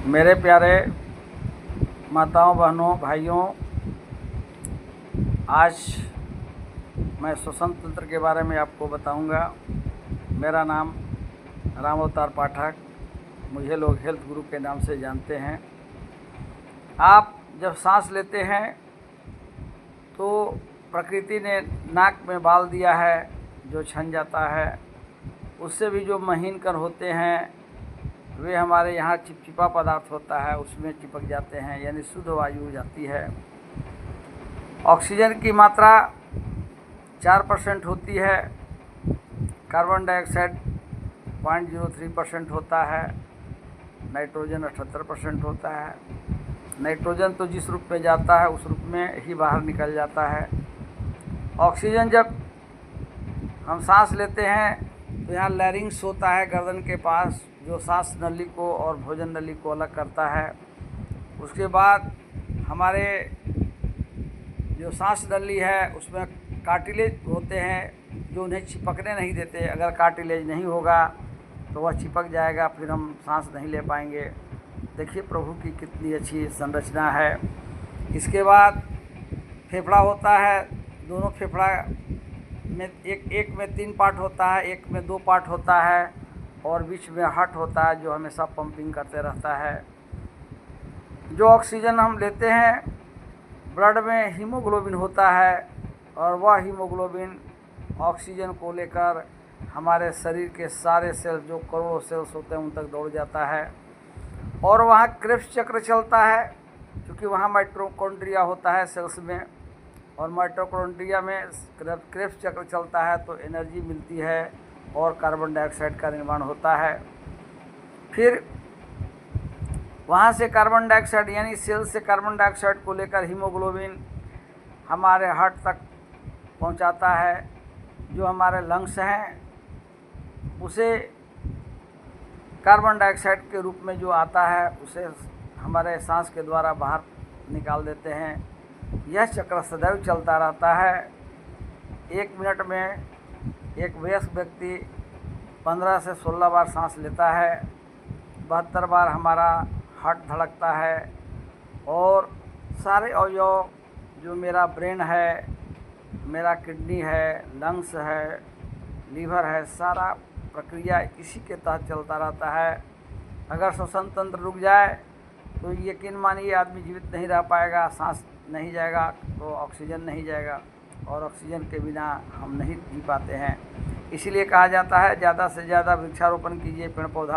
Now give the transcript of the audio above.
मेरे प्यारे माताओं, बहनों, भाइयों, आज मैं श्वसन तंत्र के बारे में आपको बताऊंगा। मेरा नाम राम अवतार पाठक, मुझे लोग हेल्थ गुरु के नाम से जानते हैं। आप जब सांस लेते हैं तो प्रकृति ने नाक में बाल दिया है जो छन जाता है, उससे भी जो महीन कण होते हैं वे हमारे यहाँ चिपचिपा पदार्थ होता है उसमें चिपक जाते हैं, यानी शुद्ध वायु हो जाती है। ऑक्सीजन की मात्रा 4% होती है, कार्बन डाइऑक्साइड 0.03% होता है, नाइट्रोजन 78% होता है। नाइट्रोजन तो जिस रूप में जाता है उस रूप में ही बाहर निकल जाता है। ऑक्सीजन जब हम सांस लेते हैं तो यहाँ लैरिंग्स होता है गर्दन के पास, जो सांस नली को और भोजन नली को अलग करता है। उसके बाद हमारे जो सांस नली है उसमें कार्टिलेज होते हैं जो उन्हें चिपकने नहीं देते। अगर कार्टिलेज नहीं होगा तो वह चिपक जाएगा, फिर हम सांस नहीं ले पाएंगे। देखिए प्रभु की कितनी अच्छी संरचना है। इसके बाद फेफड़ा होता है। दोनों फेफड़ा में एक में 3 पार्ट होता है, एक में 2 पार्ट होता है, और बीच में हार्ट होता है जो हमेशा पंपिंग करते रहता है। जो ऑक्सीजन हम लेते हैं, ब्लड में हीमोग्लोबिन होता है और वह हीमोग्लोबिन ऑक्सीजन को लेकर हमारे शरीर के सारे सेल्स, जो करोड़ों सेल्स होते हैं, उन तक दौड़ जाता है। और वहाँ क्रेब्स चक्र चलता है, क्योंकि वहाँ माइटोकॉन्ड्रिया होता है सेल्स में, और माइटोकॉन्ड्रिया में क्रेब्स चक्र चलता है तो एनर्जी मिलती है और कार्बन डाइऑक्साइड का निर्माण होता है। फिर वहाँ से कार्बन डाइऑक्साइड, यानी सेल से कार्बन डाइऑक्साइड को लेकर हीमोग्लोबिन हमारे हार्ट तक पहुँचाता है। जो हमारे लंग्स हैं उसे कार्बन डाइऑक्साइड के रूप में जो आता है उसे हमारे सांस के द्वारा बाहर निकाल देते हैं। यह चक्र सदैव चलता रहता है। 1 मिनट में एक वयस्क व्यक्ति 15 से 16 बार सांस लेता है। 72 बार हमारा हार्ट धड़कता है, और सारे अवयव, जो मेरा ब्रेन है, मेरा किडनी है, लंग्स है, लीवर है, सारा प्रक्रिया इसी के तहत चलता रहता है। अगर श्वसन तंत्र रुक जाए तो यकीन मानिए आदमी जीवित नहीं रह पाएगा। सांस नहीं जाएगा तो ऑक्सीजन नहीं जाएगा, और ऑक्सीजन के बिना हम नहीं जी पाते हैं। इसीलिए कहा जाता है ज़्यादा से ज़्यादा वृक्षारोपण कीजिए, पेड़ पौधा